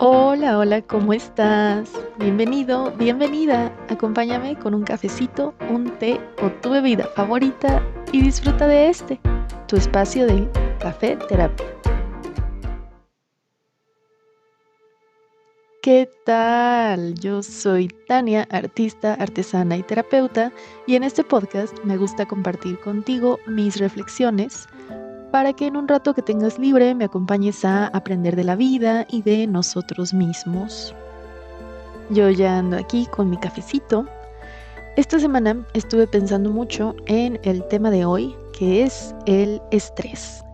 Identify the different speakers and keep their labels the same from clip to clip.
Speaker 1: Hola, hola, ¿cómo estás? Bienvenido, bienvenida. Acompáñame con un cafecito, un té o tu bebida favorita y disfruta de tu espacio de café terapia. ¿Qué tal? Yo soy Tania, artista, artesana y terapeuta, y en este podcast me gusta compartir contigo mis reflexiones para que en un rato que tengas libre me acompañes a aprender de la vida y de nosotros mismos. Yo ya ando aquí con mi cafecito. Esta semana estuve pensando mucho en el tema de hoy, que es el estrés.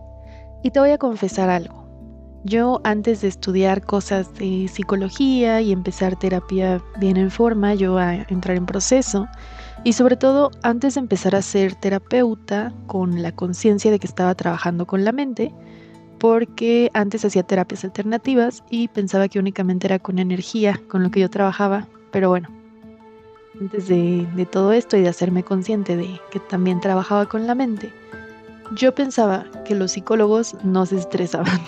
Speaker 1: Y te voy a confesar algo. Yo antes de estudiar cosas de psicología y empezar terapia bien en forma, yo a entrar en proceso, y sobre todo antes de empezar a ser terapeuta con la conciencia de que estaba trabajando con la mente, porque antes hacía terapias alternativas y pensaba que únicamente era con energía, con lo que yo trabajaba, pero bueno, antes de todo esto y de hacerme consciente de que también trabajaba con la mente, yo pensaba que los psicólogos no se estresaban.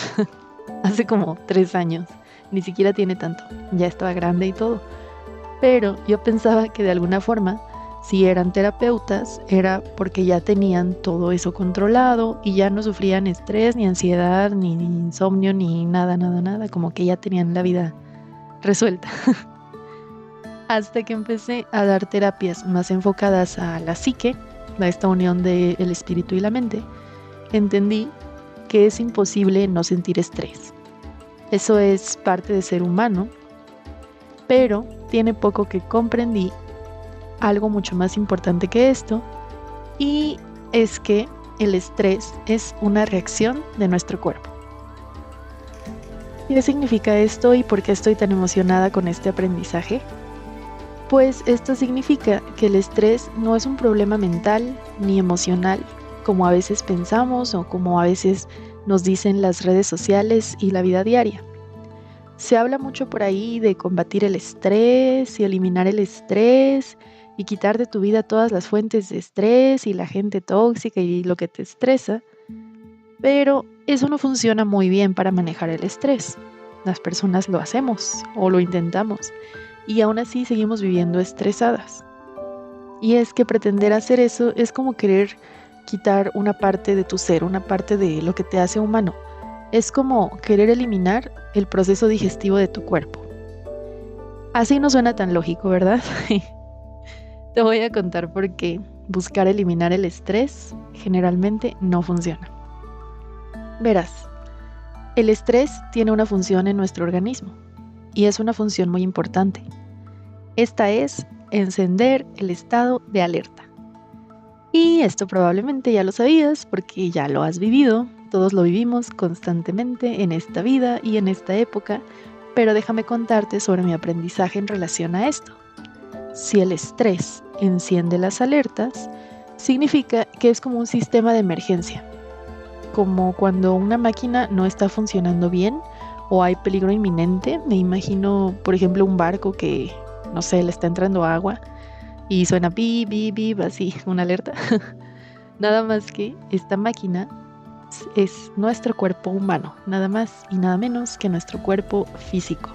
Speaker 1: Hace como 3 años, ni siquiera tiene tanto, ya estaba grande y todo, pero yo pensaba que de alguna forma, si eran terapeutas, era porque ya tenían todo eso controlado y ya no sufrían estrés, ni ansiedad, ni insomnio, ni nada, nada, nada, como que ya tenían la vida resuelta. Hasta que empecé a dar terapias más enfocadas a la psique, a esta unión del espíritu y la mente, entendí que es imposible no sentir estrés. Eso es parte de ser humano, pero tiene poco que comprendí algo mucho más importante que esto, y es que el estrés es una reacción de nuestro cuerpo. ¿Qué significa esto y por qué estoy tan emocionada con este aprendizaje? Pues esto significa que el estrés no es un problema mental ni emocional, como a veces pensamos o como a veces nos dicen las redes sociales y la vida diaria. Se habla mucho por ahí de combatir el estrés y eliminar el estrés y quitar de tu vida todas las fuentes de estrés y la gente tóxica y lo que te estresa, pero eso no funciona muy bien para manejar el estrés. Las personas lo hacemos o lo intentamos y aún así seguimos viviendo estresadas. Y es que pretender hacer eso es como querer quitar una parte de tu ser, una parte de lo que te hace humano. Es como querer eliminar el proceso digestivo de tu cuerpo. Así no suena tan lógico, ¿verdad? Te voy a contar por qué buscar eliminar el estrés generalmente no funciona. Verás, el estrés tiene una función en nuestro organismo y es una función muy importante. Esta es encender el estado de alerta. Y esto probablemente ya lo sabías porque ya lo has vivido. Todos lo vivimos constantemente en esta vida y en esta época, pero déjame contarte sobre mi aprendizaje en relación a esto. Si el estrés enciende las alertas, significa que es como un sistema de emergencia, como cuando una máquina no está funcionando bien o hay peligro inminente. Me imagino, por ejemplo, un barco que, no sé, le está entrando agua y suena bip, bip, bip, así, una alerta. Nada más que esta máquina es nuestro cuerpo humano, nada más y nada menos que nuestro cuerpo físico.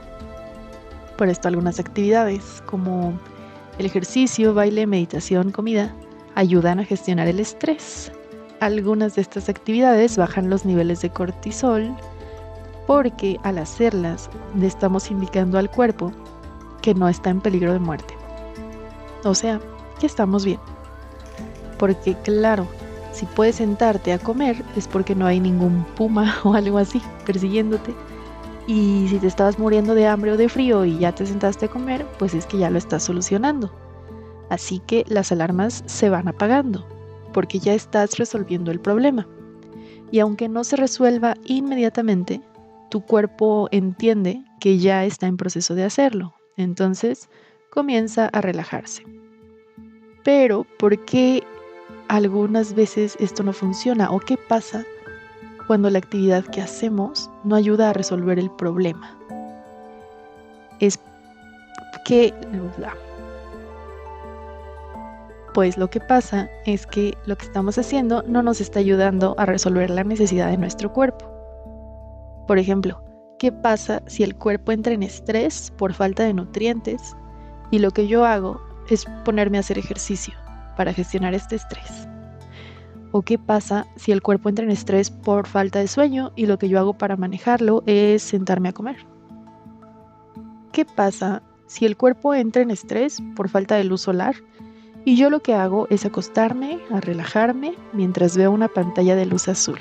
Speaker 1: Por esto algunas actividades como el ejercicio, baile, meditación, comida ayudan a gestionar el estrés. Algunas de estas actividades bajan los niveles de cortisol porque al hacerlas le estamos indicando al cuerpo que no está en peligro de muerte. O sea, que estamos bien. Porque claro, si puedes sentarte a comer es porque no hay ningún puma o algo así persiguiéndote. Y si te estabas muriendo de hambre o de frío y ya te sentaste a comer, pues es que ya lo estás solucionando. Así que las alarmas se van apagando porque ya estás resolviendo el problema. Y aunque no se resuelva inmediatamente, tu cuerpo entiende que ya está en proceso de hacerlo. Entonces comienza a relajarse. Pero, ¿por qué algunas veces esto no funciona? ¿O qué pasa cuando la actividad que hacemos no ayuda a resolver el problema? Es que, pues lo que pasa es que lo que estamos haciendo no nos está ayudando a resolver la necesidad de nuestro cuerpo. Por ejemplo, ¿qué pasa si el cuerpo entra en estrés por falta de nutrientes y lo que yo hago es ponerme a hacer ejercicio para gestionar este estrés? ¿O qué pasa si el cuerpo entra en estrés por falta de sueño y lo que yo hago para manejarlo es sentarme a comer? ¿Qué pasa si el cuerpo entra en estrés por falta de luz solar y yo lo que hago es acostarme a relajarme mientras veo una pantalla de luz azul?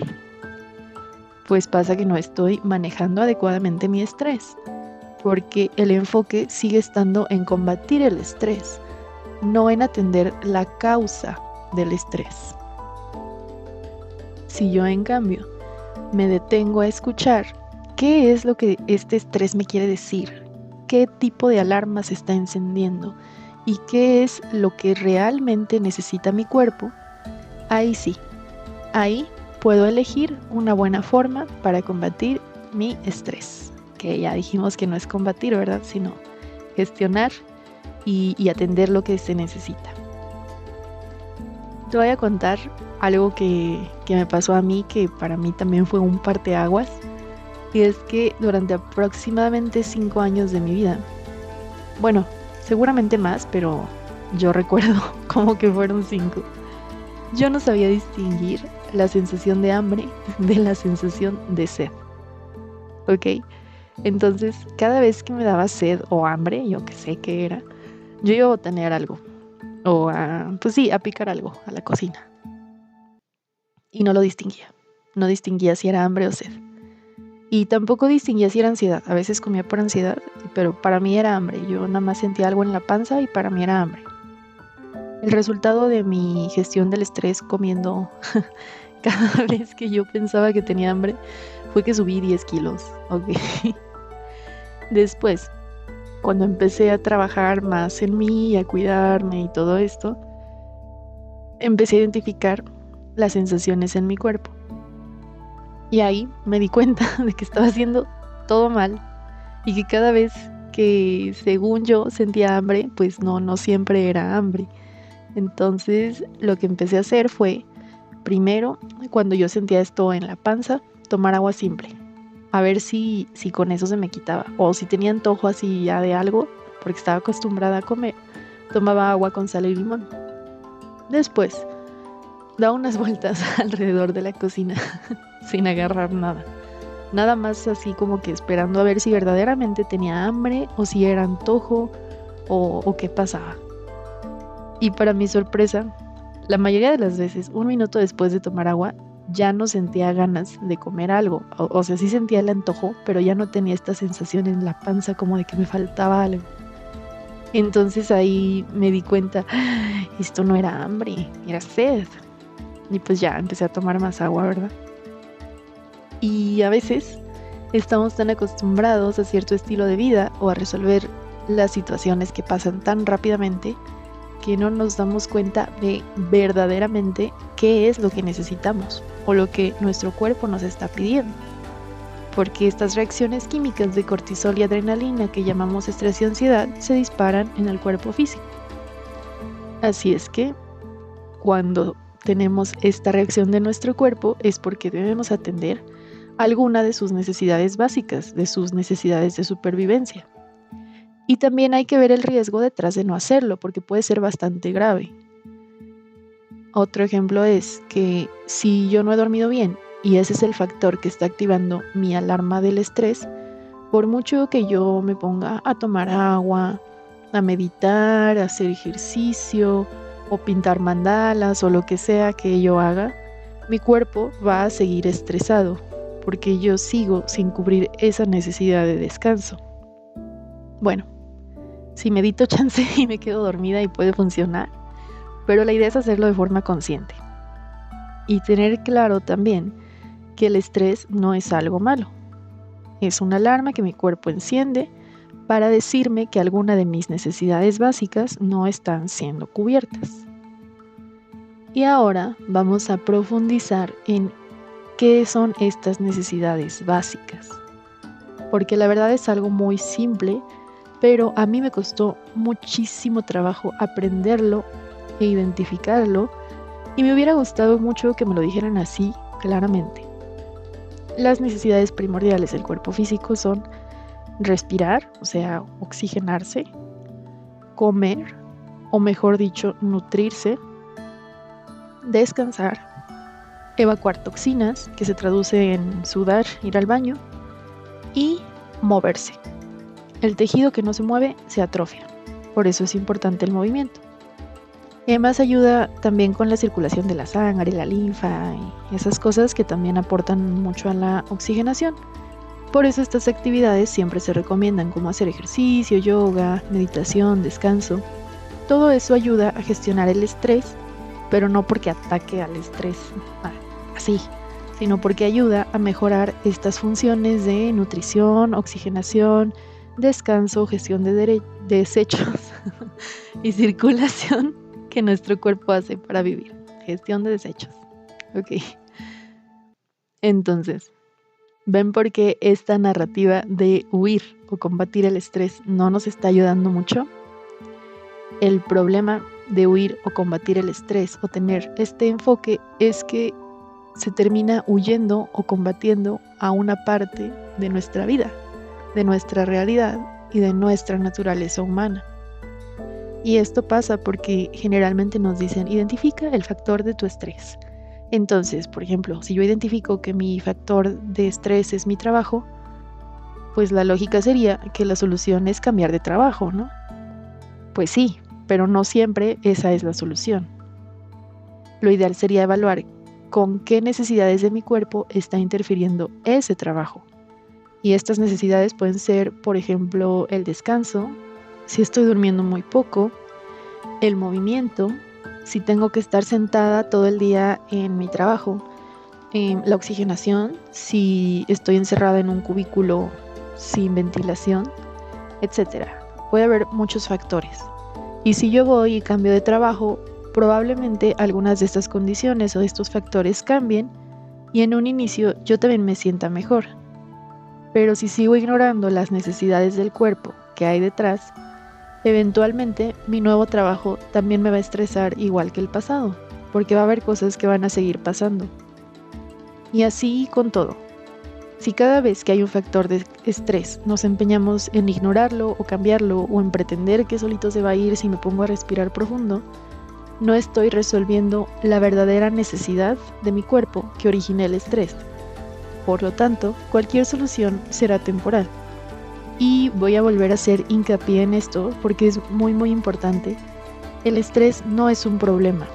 Speaker 1: Pues pasa que no estoy manejando adecuadamente mi estrés, porque el enfoque sigue estando en combatir el estrés, no en atender la causa del estrés. Si yo, en cambio, me detengo a escuchar qué es lo que este estrés me quiere decir, qué tipo de alarma se está encendiendo y qué es lo que realmente necesita mi cuerpo, ahí sí, ahí puedo elegir una buena forma para combatir mi estrés, que ya dijimos que no es combatir, ¿verdad? Sino gestionar y atender lo que se necesita. Te voy a contar algo que me pasó a mí, que para mí también fue un parteaguas, y es que durante aproximadamente 5 años de mi vida, bueno, seguramente más, pero yo recuerdo como que fueron 5, yo no sabía distinguir la sensación de hambre de la sensación de sed, ¿ok? Entonces, cada vez que me daba sed o hambre, yo que sé qué era, yo iba a botanear algo, o pues sí, a picar algo a la cocina. Y no lo distinguía. No distinguía si era hambre o sed. Y tampoco distinguía si era ansiedad. A veces comía por ansiedad, pero para mí era hambre. Yo nada más sentía algo en la panza y para mí era hambre. El resultado de mi gestión del estrés comiendo cada vez que yo pensaba que tenía hambre fue que subí 10 kilos. Ok. Después, cuando empecé a trabajar más en mí y a cuidarme y todo esto, empecé a identificar las sensaciones en mi cuerpo. Y ahí me di cuenta de que estaba haciendo todo mal y que cada vez que, según yo, sentía hambre, pues no siempre era hambre. Entonces, lo que empecé a hacer fue, primero, cuando yo sentía esto en la panza, tomar agua simple. A ver si con eso se me quitaba. O si tenía antojo así ya de algo, porque estaba acostumbrada a comer, tomaba agua con sal y limón. Después, daba unas vueltas alrededor de la cocina sin agarrar nada. Nada más así como que esperando a ver si verdaderamente tenía hambre o si era antojo o qué pasaba. Y para mi sorpresa, la mayoría de las veces, 1 minuto después de tomar agua, ya no sentía ganas de comer algo. O sea, sí sentía el antojo, pero ya no tenía esta sensación en la panza como de que me faltaba algo. Entonces ahí me di cuenta, esto no era hambre, era sed. Y pues ya empecé a tomar más agua, ¿verdad? Y a veces estamos tan acostumbrados a cierto estilo de vida o a resolver las situaciones que pasan tan rápidamente que no nos damos cuenta de verdaderamente qué es lo que necesitamos o lo que nuestro cuerpo nos está pidiendo. Porque estas reacciones químicas de cortisol y adrenalina que llamamos estrés y ansiedad se disparan en el cuerpo físico. Así es que cuando tenemos esta reacción de nuestro cuerpo es porque debemos atender alguna de sus necesidades básicas, de sus necesidades de supervivencia. Y también hay que ver el riesgo detrás de no hacerlo, porque puede ser bastante grave. Otro ejemplo es que si yo no he dormido bien y ese es el factor que está activando mi alarma del estrés, por mucho que yo me ponga a tomar agua, a meditar, a hacer ejercicio o pintar mandalas o lo que sea que yo haga, mi cuerpo va a seguir estresado porque yo sigo sin cubrir esa necesidad de descanso. Bueno, si medito chance y me quedo dormida y puede funcionar, pero la idea es hacerlo de forma consciente. Y tener claro también que el estrés no es algo malo. Es una alarma que mi cuerpo enciende para decirme que alguna de mis necesidades básicas no están siendo cubiertas. Y ahora vamos a profundizar en qué son estas necesidades básicas. Porque la verdad es algo muy simple, pero a mí me costó muchísimo trabajo aprenderlo e identificarlo y me hubiera gustado mucho que me lo dijeran así claramente. Las necesidades primordiales del cuerpo físico son respirar, o sea, oxigenarse, comer, o mejor dicho, nutrirse, descansar, evacuar toxinas, que se traduce en sudar, ir al baño, y moverse. El tejido que no se mueve se atrofia, por eso es importante el movimiento. Y además ayuda también con la circulación de la sangre, la linfa y esas cosas que también aportan mucho a la oxigenación. Por eso estas actividades siempre se recomiendan, como hacer ejercicio, yoga, meditación, descanso. Todo eso ayuda a gestionar el estrés, pero no porque ataque al estrés así, sino porque ayuda a mejorar estas funciones de nutrición, oxigenación, descanso, gestión de desechos y circulación que nuestro cuerpo hace para vivir. Gestión de desechos. Ok. Entonces, ¿ven por qué esta narrativa de huir o combatir el estrés no nos está ayudando mucho? El problema de huir o combatir el estrés o tener este enfoque es que se termina huyendo o combatiendo a una parte de nuestra vida, de nuestra realidad y de nuestra naturaleza humana. Y esto pasa porque generalmente nos dicen, identifica el factor de tu estrés. Entonces, por ejemplo, si yo identifico que mi factor de estrés es mi trabajo, pues la lógica sería que la solución es cambiar de trabajo, ¿no? Pues sí, pero no siempre esa es la solución. Lo ideal sería evaluar con qué necesidades de mi cuerpo está interfiriendo ese trabajo. Y estas necesidades pueden ser, por ejemplo, el descanso, si estoy durmiendo muy poco, el movimiento, si tengo que estar sentada todo el día en mi trabajo, la oxigenación, si estoy encerrada en un cubículo sin ventilación, etc. Puede haber muchos factores. Y si yo voy y cambio de trabajo, probablemente algunas de estas condiciones o estos factores cambien y en un inicio yo también me sienta mejor. Pero si sigo ignorando las necesidades del cuerpo que hay detrás, eventualmente mi nuevo trabajo también me va a estresar igual que el pasado, porque va a haber cosas que van a seguir pasando. Y así con todo. Si cada vez que hay un factor de estrés nos empeñamos en ignorarlo o cambiarlo o en pretender que solito se va a ir si me pongo a respirar profundo, no estoy resolviendo la verdadera necesidad de mi cuerpo que origina el estrés. Por lo tanto, cualquier solución será temporal. Y voy a volver a hacer hincapié en esto porque es muy importante. El estrés no es un problema.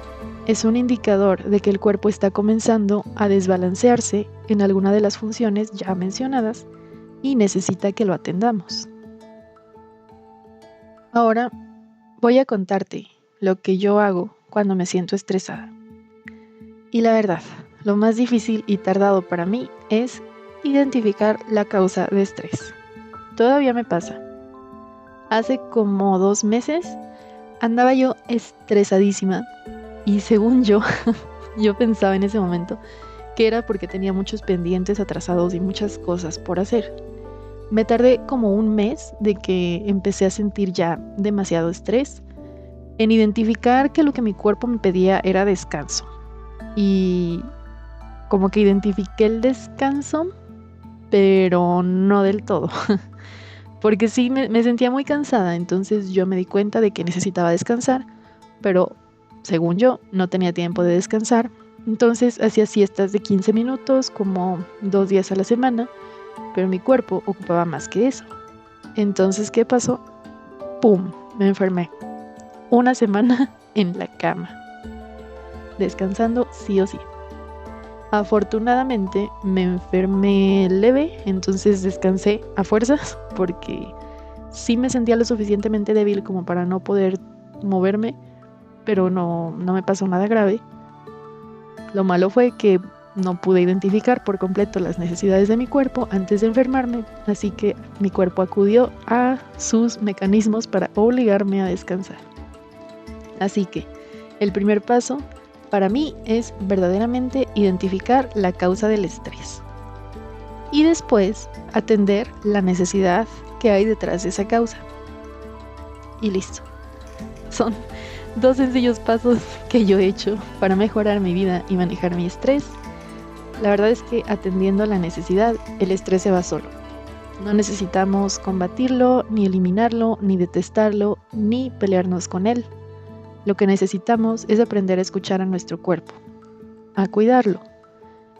Speaker 1: Es un indicador de que el cuerpo está comenzando a desbalancearse en alguna de las funciones ya mencionadas y necesita que lo atendamos. Ahora voy a contarte lo que yo hago cuando me siento estresada. Y la verdad, lo más difícil y tardado para mí es identificar la causa de estrés. Todavía me pasa. Hace como 2 meses andaba yo estresadísima. Y según yo pensaba en ese momento que era porque tenía muchos pendientes atrasados y muchas cosas por hacer. Me tardé como 1 mes de que empecé a sentir ya demasiado estrés en identificar que lo que mi cuerpo me pedía era descanso. Y como que identifiqué el descanso, pero no del todo. Porque sí me sentía muy cansada, entonces yo me di cuenta de que necesitaba descansar, pero según yo, no tenía tiempo de descansar, entonces hacía siestas de 15 minutos, como 2 días a la semana, pero mi cuerpo ocupaba más que eso. Entonces, ¿qué pasó? ¡Pum! Me enfermé. 1 semana en la cama, descansando sí o sí. Afortunadamente me enfermé leve, entonces descansé a fuerzas, porque sí me sentía lo suficientemente débil como para no poder moverme, pero no me pasó nada grave. Lo malo fue que no pude identificar por completo las necesidades de mi cuerpo antes de enfermarme, así que mi cuerpo acudió a sus mecanismos para obligarme a descansar. Así que el primer paso para mí es verdaderamente identificar la causa del estrés y después atender la necesidad que hay detrás de esa causa. Y listo. Son 2 sencillos pasos que yo he hecho para mejorar mi vida y manejar mi estrés. La verdad es que atendiendo a la necesidad, el estrés se va solo. No necesitamos combatirlo, ni eliminarlo, ni detestarlo, ni pelearnos con él. Lo que necesitamos es aprender a escuchar a nuestro cuerpo, a cuidarlo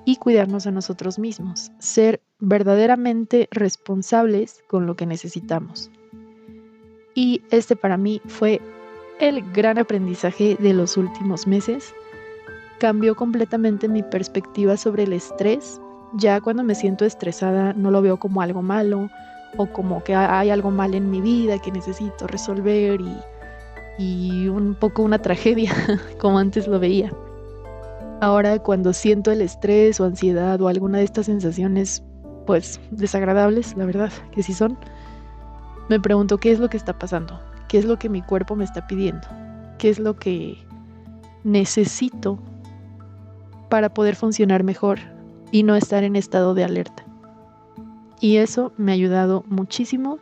Speaker 1: y cuidarnos a nosotros mismos, ser verdaderamente responsables con lo que necesitamos. Y este para mí fue el gran aprendizaje de los últimos meses. Cambió completamente mi perspectiva sobre el estrés. Ya cuando me siento estresada no lo veo como algo malo o como que hay algo mal en mi vida que necesito resolver y un poco una tragedia como antes lo veía. Ahora cuando siento el estrés o ansiedad o alguna de estas sensaciones pues desagradables, la verdad que sí son, me pregunto qué es lo que está pasando, qué es lo que mi cuerpo me está pidiendo, qué es lo que necesito para poder funcionar mejor y no estar en estado de alerta. Y eso me ha ayudado muchísimo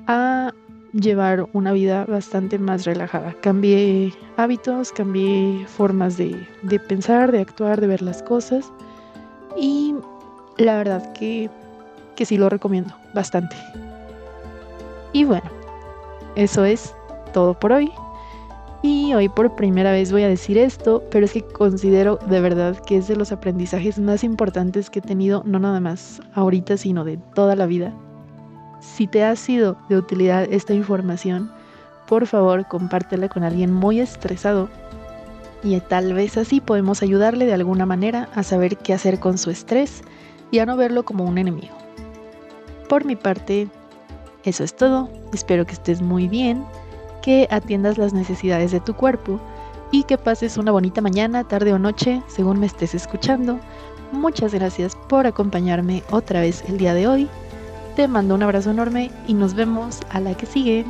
Speaker 1: a llevar una vida bastante más relajada. Cambié hábitos, cambié formas de pensar, de actuar, de ver las cosas y la verdad que sí lo recomiendo bastante. Y bueno, eso es todo por hoy. Y hoy por primera vez voy a decir esto, pero es que considero de verdad que es de los aprendizajes más importantes que he tenido, no nada más ahorita, sino de toda la vida. Si te ha sido de utilidad esta información, por favor compártela con alguien muy estresado y tal vez así podemos ayudarle de alguna manera a saber qué hacer con su estrés y a no verlo como un enemigo. Por mi parte, eso es todo. Espero que estés muy bien, que atiendas las necesidades de tu cuerpo y que pases una bonita mañana, tarde o noche, según me estés escuchando. Muchas gracias por acompañarme otra vez el día de hoy. Te mando un abrazo enorme y nos vemos a la que sigue.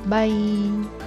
Speaker 1: Bye.